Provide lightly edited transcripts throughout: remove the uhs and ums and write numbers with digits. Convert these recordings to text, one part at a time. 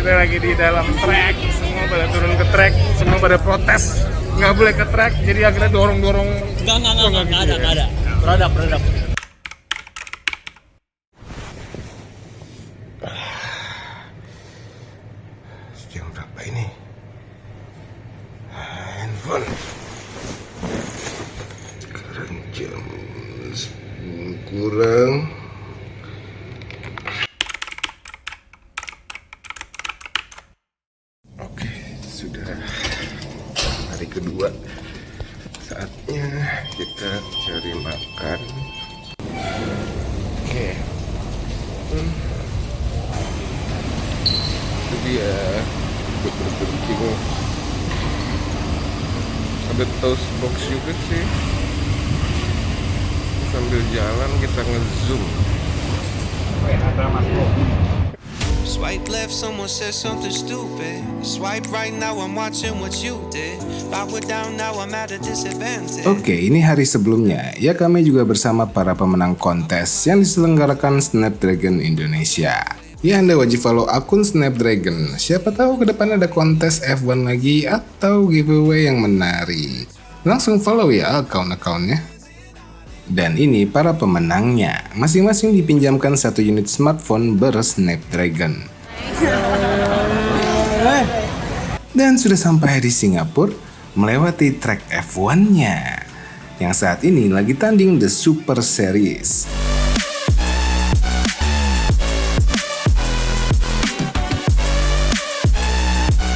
Kita lagi di dalam trek, semua pada turun ke trek, semua pada protes nggak boleh ke trek, jadi akhirnya dorong-dorong. Nggak ada. Produk. Jam berapa ini? Handphone. Sekarang jam 10 kurang. Oke, sudah hari kedua. Saatnya kita cari makan. Oke. Itu dia Burger King. Ada toast box juga sih. Sambil jalan kita ngezoom. Ada Mas Bro. Swipe left, someone said something stupid. Swipe right, now I'm watching what you did. Power down, now I'm at a disadvantage. Oke, ini hari sebelumnya. Ya, kami juga bersama para pemenang kontes yang diselenggarakan Snapdragon Indonesia. Ya, Anda wajib follow akun Snapdragon. Siapa tahu ke depan ada kontes F1 lagi atau giveaway yang menarik. Langsung follow ya akun-akunnya. Dan ini para pemenangnya. Masing-masing dipinjamkan 1 unit smartphone ber-Snapdragon. Dan sudah sampai di Singapura, melewati track F1-nya. Yang saat ini lagi tanding The Super Series.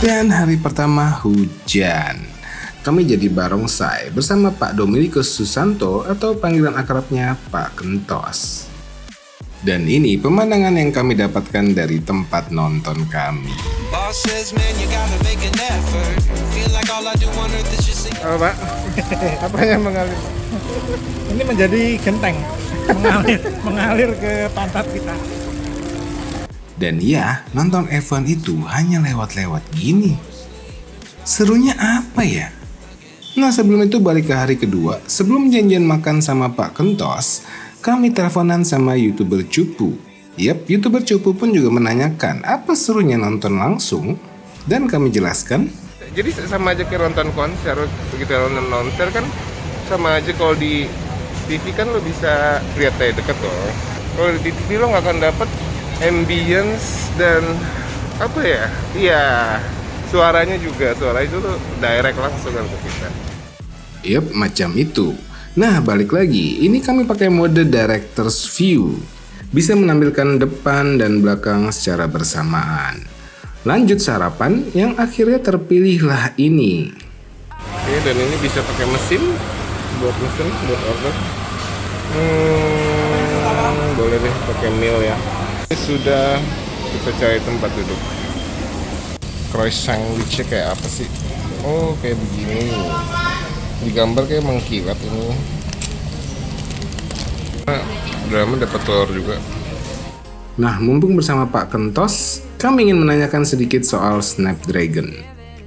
Dan hari pertama hujan. Kami jadi barongsai bersama Pak Dominikus Susanto atau panggilan akrabnya Pak Kentos. Dan ini pemandangan yang kami dapatkan dari tempat nonton kami. Apa Pak? Apa yang mengalir? Ini menjadi genteng, mengalir ke pantat kita. Dan ya, nonton F1 itu hanya lewat-lewat gini. Serunya apa ya? Nah, sebelum itu balik ke hari kedua, sebelum janjian makan sama Pak Kentos, kami teleponan sama YouTuber Cupu. Yap, YouTuber Cupu pun juga menanyakan apa serunya nonton langsung, dan kami jelaskan. Jadi sama aja kayak nonton konser, begitu nonton konser kan sama aja. Kalau di TV kan lo bisa lihat dari dekat loh. Kalau di TV lo nggak akan dapet ambience dan apa ya? Iya, suaranya juga, suara itu tuh direct langsung ke kita. Yap, macam itu. Nah, balik lagi, ini kami pakai mode Director's View. Bisa menampilkan depan dan belakang secara bersamaan. Lanjut sarapan, yang akhirnya terpilihlah ini. Oke, dan ini bisa pakai mesin, buat order. Boleh deh pakai meal ya. Sudah, kita cari tempat duduk. Croissant sandwich kayak apa sih? Oh, kayak begini. Di gambar kayak mengkilat ini. Nah, drama dapat telur juga. Nah, mumpung bersama Pak Kentos, kami ingin menanyakan sedikit soal Snapdragon.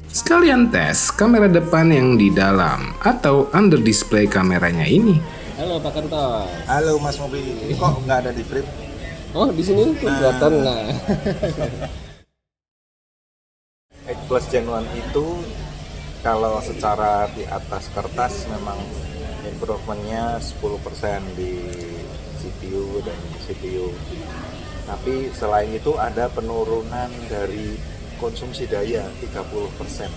Sekalian tes kamera depan yang di dalam atau under display kameranya ini. Halo Pak Kentos. Halo Mas Mobi, ini kok nggak ada di flip? Oh, di sini tuh kelihatan. Nah. 8 Plus Gen 1 itu kalau secara di atas kertas memang improvementnya 10% di CPU dan CPU. Tapi selain itu ada penurunan dari konsumsi daya 30%.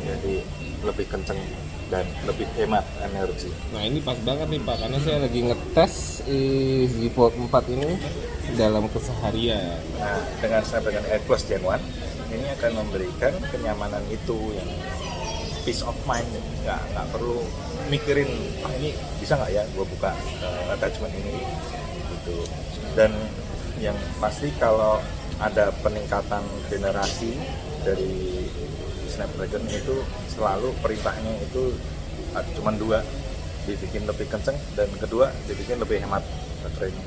Jadi lebih kenceng dan lebih hemat energi. Nah, ini pas banget nih Pak, karena saya lagi ngetes Z Fold 4 ini dalam keseharian. Nah, dengan Snapdragon 8 Plus Gen 1 ini akan memberikan kenyamanan itu yang peace of mind, nggak perlu mikirin ini bisa nggak ya gue buka attachment ini gitu. Dan yang pasti kalau ada peningkatan generasi dari Snapdragon itu selalu perintahnya itu cuma 2, dibikin lebih kenceng, dan kedua dibikin lebih hemat baterainya.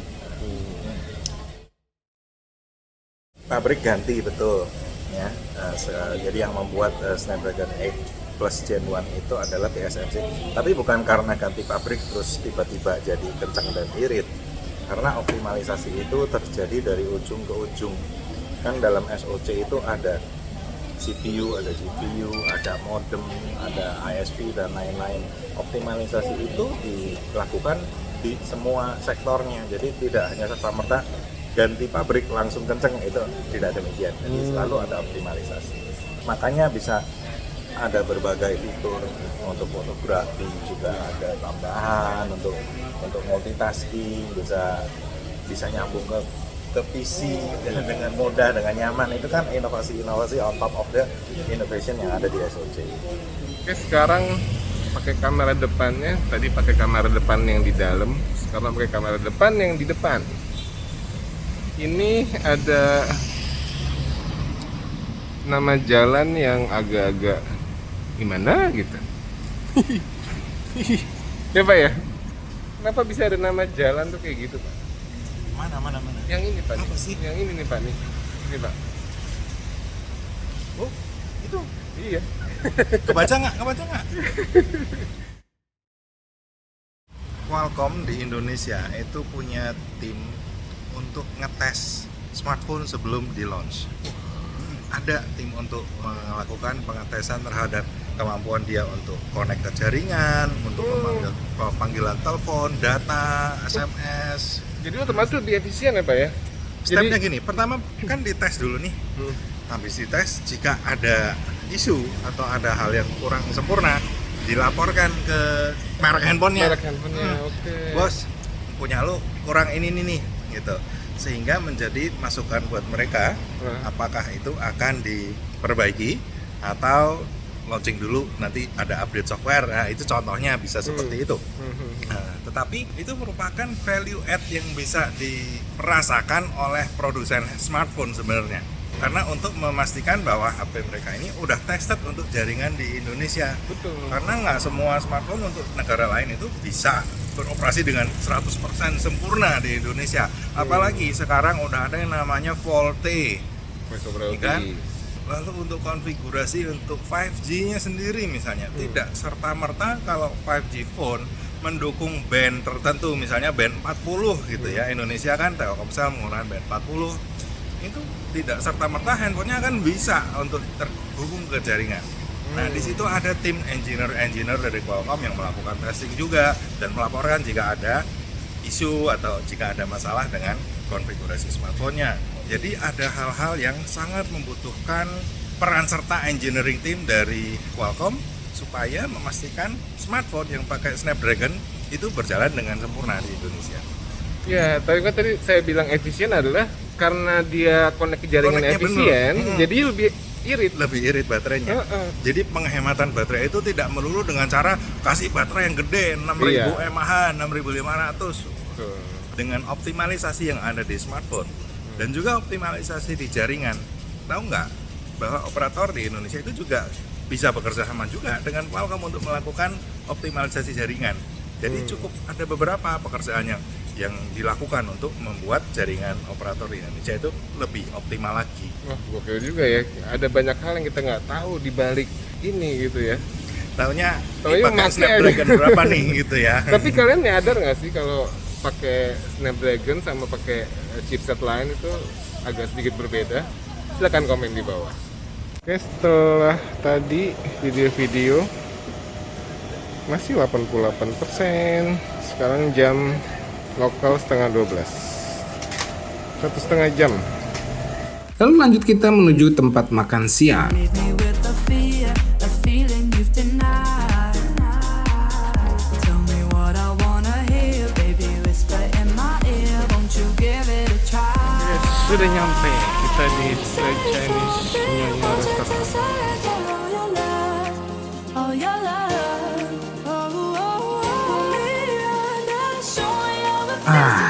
Pabrik ganti betul ya. Jadi yang membuat Snapdragon 8 Plus Gen 1 itu adalah TSMC, tapi bukan karena ganti pabrik terus tiba-tiba jadi kencang dan irit, karena optimalisasi itu terjadi dari ujung ke ujung. Kan dalam SoC itu ada CPU, ada GPU, ada modem, ada ISP dan lain-lain. Optimalisasi itu dilakukan di semua sektornya. Jadi tidak hanya serta-merta ganti pabrik langsung kenceng, itu tidak demikian. Jadi selalu ada optimalisasi. Makanya bisa ada berbagai fitur untuk fotografi, juga ada tambahan untuk multitasking, bisa nyambung ke PC dengan mudah, dengan nyaman. Itu kan inovasi-inovasi on top of the innovation yang ada di SoC. Oke, sekarang pakai kamera depannya, tadi pakai kamera depan yang di dalam, sekarang pakai kamera depan yang di depan. Ini ada nama jalan yang agak-agak gimana gitu. Ya Pak ya? Kenapa bisa ada nama jalan tuh kayak gitu Pak? Mana? Yang ini Pak. Apa sih? Yang ini nih Pak nih. Ini Pak. Oh, itu Iya. kebaca nggak? Qualcomm di Indonesia itu punya tim untuk ngetes smartphone sebelum di launch. Ada tim untuk melakukan pengetesan terhadap kemampuan dia untuk connect ke jaringan, untuk memanggil panggilan telepon, data, SMS. Jadi otomatis lebih efisien ya Pak ya? Stepnya gini, pertama kan dites dulu nih. Habis dites, jika ada isu atau ada hal yang kurang sempurna, dilaporkan ke merek handphonenya. Merek handphonenya, oke. Bos, punya lo kurang ini nih, gitu. Sehingga menjadi masukan buat mereka, apakah itu akan diperbaiki atau launching dulu, nanti ada update software. Nah, itu contohnya bisa seperti itu. Nah, tetapi itu merupakan value add yang bisa dirasakan oleh produsen smartphone sebenarnya. Karena untuk memastikan bahwa HP mereka ini udah tested untuk jaringan di Indonesia. Betul. Karena nggak semua smartphone untuk negara lain itu bisa beroperasi dengan 100% sempurna di Indonesia. Apalagi sekarang udah ada yang namanya VoLTE. Kan? Lalu untuk konfigurasi untuk 5G-nya sendiri misalnya, tidak serta-merta kalau 5G phone mendukung band tertentu, misalnya band 40 gitu ya. Indonesia kan Telkomsel menggunakan band 40. Itu tidak serta-merta handphonenya kan bisa untuk terhubung ke jaringan. Nah, di situ ada tim engineer dari Qualcomm yang melakukan testing juga dan melaporkan jika ada isu atau jika ada masalah dengan konfigurasi smartphone-nya. Jadi ada hal-hal yang sangat membutuhkan peran serta engineering team dari Qualcomm supaya memastikan smartphone yang pakai Snapdragon itu berjalan dengan sempurna di Indonesia. Ya, tadi saya bilang efisien adalah karena dia connect ke jaringan Connect-nya efisien, jadi lebih irit baterainya. Jadi penghematan baterai itu tidak melulu dengan cara kasih baterai yang gede 6000 mAh, 6500. Dengan optimalisasi yang ada di smartphone dan juga optimalisasi di jaringan. Tahu nggak bahwa operator di Indonesia itu juga bisa bekerja sama juga dengan Qualcomm untuk melakukan optimalisasi jaringan. Jadi cukup ada beberapa pekerjaan yang dilakukan untuk membuat jaringan operator di Indonesia itu lebih optimal lagi. Wah, gokil juga ya. Ada banyak hal yang kita nggak tahu di balik ini gitu ya. Taunya pakai Snapdragon berapa nih gitu ya. Tapi kalian nyadar nggak sih kalau pakai Snapdragon sama pakai chipset lain itu agak sedikit berbeda? Silahkan komen di bawah. Oke, setelah tadi video-video masih 88%. Sekarang jam lokal 11:30. 1,5 jam. Lalu lanjut kita menuju tempat makan siang. Sudah nyampe kita di Chinese Nyonya Restaurant.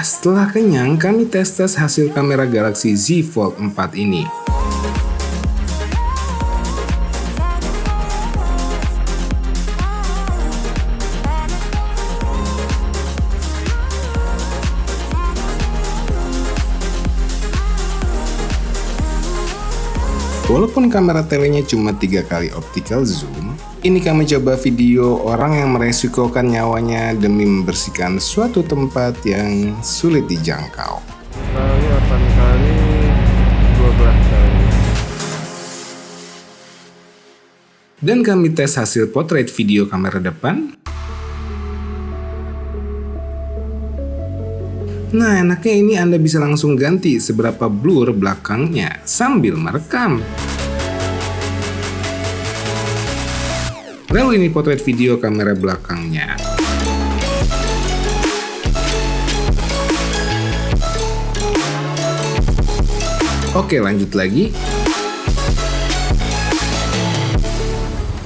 Setelah kenyang, kami tes hasil kamera Galaxy Z Fold 4 ini. Walaupun kamera telenya cuma 3 kali optical zoom, ini kami coba video orang yang meresikokan nyawanya demi membersihkan suatu tempat yang sulit dijangkau. Kali 8 kali 12 Dan kami tes hasil potret video kamera depan. Nah, enaknya ini Anda bisa langsung ganti seberapa blur belakangnya sambil merekam. Lalu ini potret video kamera belakangnya. Oke, lanjut lagi.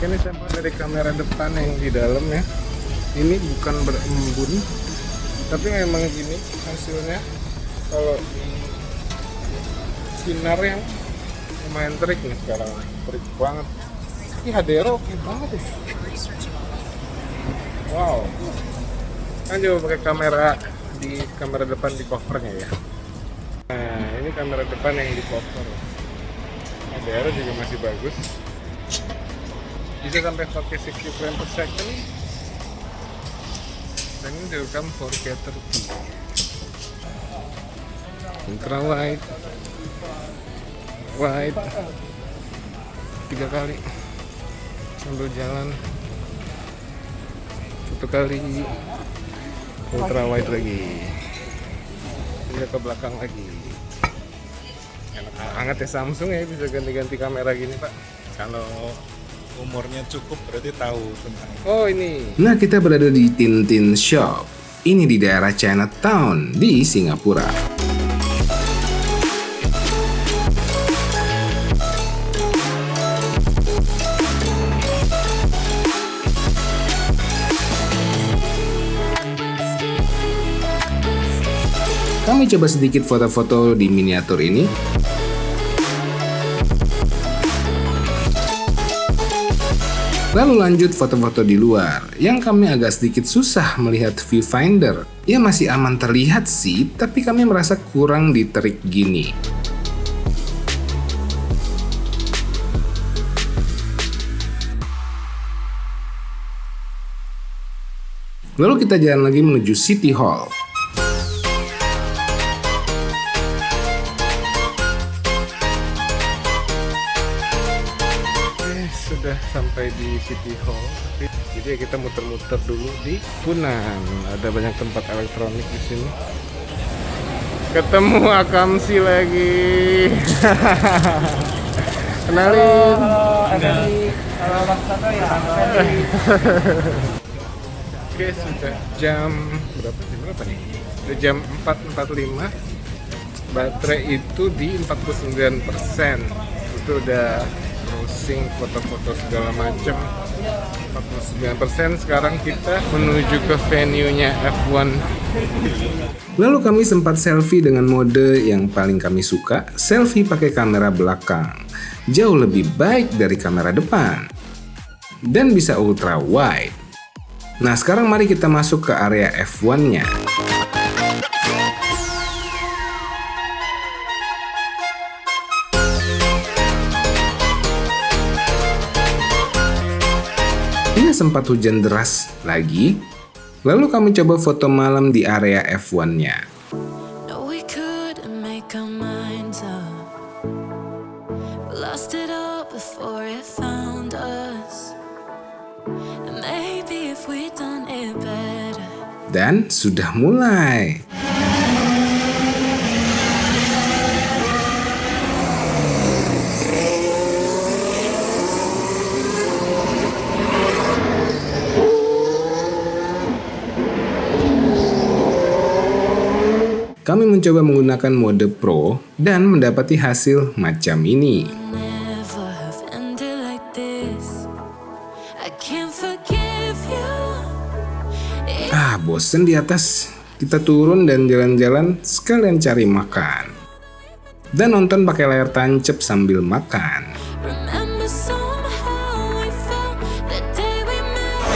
Ini sampel dari kamera depan yang di dalam ya. Ini bukan berembun, tapi memang gini hasilnya. Kalau di sinar yang lumayan terik nih sekarang, terik banget. Ini HDR oke banget ya. Wow. Kan coba pakai kamera depan di covernya ya. Nah, ini kamera depan yang di cover. HDR juga masih bagus. Bisa sampai 4K 60 frame per second. Dan ini direkam 4K 30. Ultra wide, wide, 3 kali sambil jalan, 1 kali, ultra wide lagi, pindah ke belakang lagi. Enak banget ya Samsung ya, bisa ganti-ganti kamera gini Pak. Kalau umurnya cukup berarti tahu tentang Oh ini Nah, kita berada di Tintin Shop. Ini di daerah Chinatown di Singapura. Kami coba sedikit foto-foto di miniatur ini. Lalu lanjut foto-foto di luar, yang kami agak sedikit susah melihat viewfinder. Ya masih aman terlihat sih, tapi kami merasa kurang diterik gini. Lalu kita jalan lagi menuju City Hall. sudah sampai di City Hall, jadi kita muter-muter dulu di Funan. Ada banyak tempat elektronik di sini. Ketemu Akamsi lagi. Kenalin. Halo Mas Tato ya. Oke, sudah jam berapa nih? Sudah jam 4.45. Baterai itu di 49%. Itu udah browsing foto-foto segala macam. 49%. Sekarang kita menuju ke venue-nya F1. Lalu kami sempat selfie dengan mode yang paling kami suka, selfie pakai kamera belakang. Jauh lebih baik dari kamera depan. Dan bisa ultra wide. Nah, sekarang mari kita masuk ke area F1-nya. Ini sempat hujan deras lagi. Lalu kami coba foto malam di area F1-nya. No, we couldn't make our minds up. We lost it all before it found us. And maybe if we done it better. Dan sudah mulai. Kami mencoba menggunakan mode Pro dan mendapati hasil macam ini. Never have ended like this. I can't forgive you. Ah, bosen di atas. Kita turun dan jalan-jalan sekalian cari makan. Dan nonton pakai layar tancap sambil makan. Remember somehow we felt that day we met.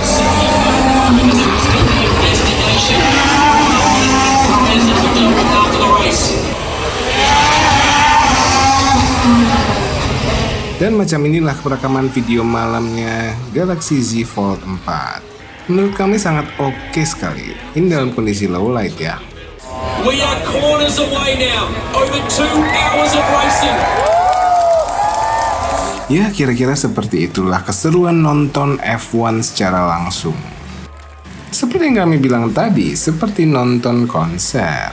Dan macam inilah perekaman video malamnya Galaxy Z Fold 4. Menurut kami sangat oke sekali. Ini dalam kondisi low light ya. We are corners away now. Over 2 hours of racing. Ya kira-kira seperti itulah keseruan nonton F1 secara langsung. Seperti yang kami bilang tadi, seperti nonton konser.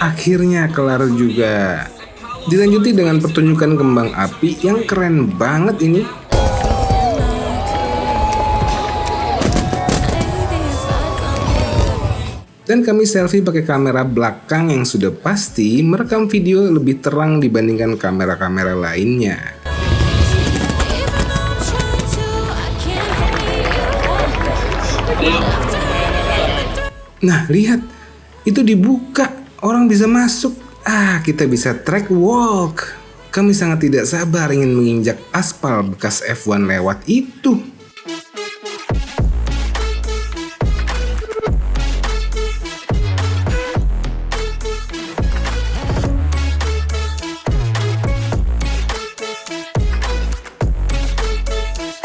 Akhirnya kelar juga. Dilanjuti dengan pertunjukan kembang api yang keren banget ini. Dan kami selfie pakai kamera belakang yang sudah pasti merekam video lebih terang dibandingkan kamera-kamera lainnya. Nah, lihat. Itu dibuka, orang bisa masuk. Kita bisa track walk. Kami sangat tidak sabar ingin menginjak aspal bekas F1 lewat itu.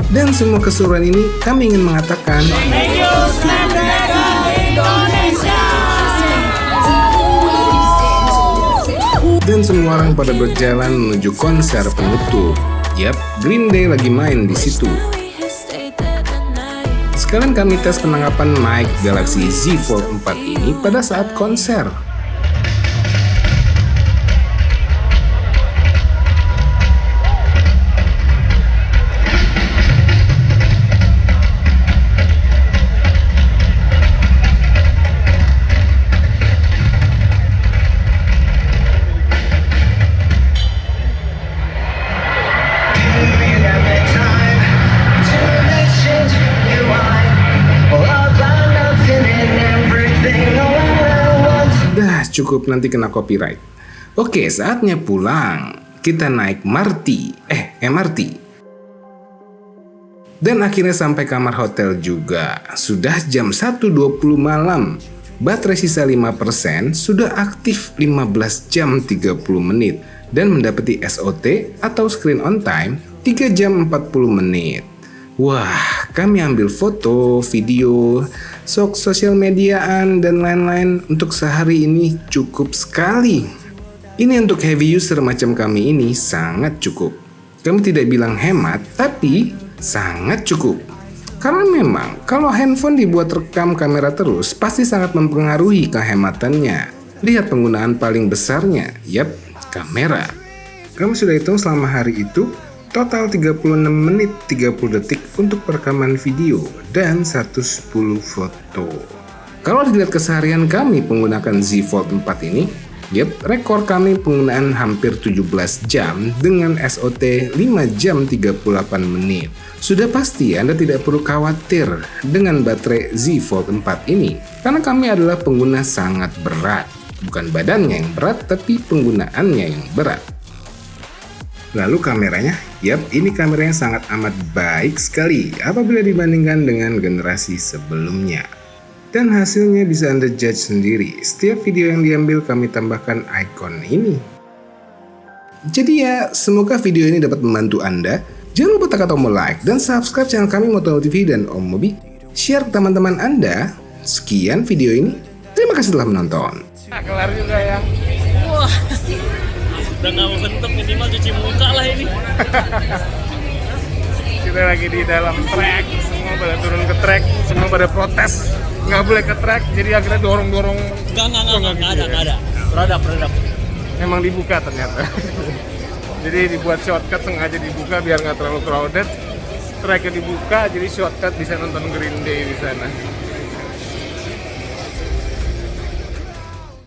Dan semua keseruan ini kami ingin mengatakan dan semua orang pada berjalan menuju konser penutup. Yap, Green Day lagi main di situ. Sekalian kami tes penangkapan mic Galaxy Z Fold 4 ini pada saat konser. Cukup nanti kena copyright. Oke, saatnya pulang. Kita naik MRT. Dan akhirnya sampai kamar hotel juga. Sudah jam 1.20 malam. Baterai sisa 5% sudah aktif 15 jam 30 menit. Dan mendapati SOT atau screen on time 3 jam 40 menit. Wah, kami ambil foto, video, sosial mediaan, dan lain-lain untuk sehari ini cukup sekali. Ini untuk heavy user macam kami ini sangat cukup. Kami tidak bilang hemat, tapi sangat cukup. Karena memang kalau handphone dibuat rekam kamera terus, pasti sangat mempengaruhi kehematannya. Lihat penggunaan paling besarnya, yap, kamera. Kami sudah hitung selama hari itu, total 36 menit 30 detik untuk perekaman video dan 110 foto. Kalau dilihat keseharian kami menggunakan Z Fold 4 ini, rekor kami penggunaan hampir 17 jam dengan SOT 5 jam 38 menit. Sudah pasti Anda tidak perlu khawatir dengan baterai Z Fold 4 ini, karena kami adalah pengguna sangat berat. Bukan badannya yang berat, tapi penggunaannya yang berat. Lalu kameranya, ini kameranya sangat amat baik sekali apabila dibandingkan dengan generasi sebelumnya. Dan hasilnya bisa Anda judge sendiri. Setiap video yang diambil kami tambahkan icon ini. Jadi semoga video ini dapat membantu Anda. Jangan lupa tekan tombol like dan subscribe channel kami Moto TV dan Om Mobi. Share ke teman-teman Anda. Sekian video ini. Terima kasih telah menonton. Kelar juga ya. Wah, udah nggak mau bentuk, minimal cuci muka lah ini. Kita lagi di dalam trek, semua pada turun ke trek, semua pada protes nggak boleh ke trek, jadi akhirnya dorong-dorong. Nggak ada. Beradab. Memang dibuka ternyata. Jadi dibuat shortcut, sengaja dibuka biar nggak terlalu crowded. Treknya dibuka, jadi shortcut bisa nonton Green Day di sana.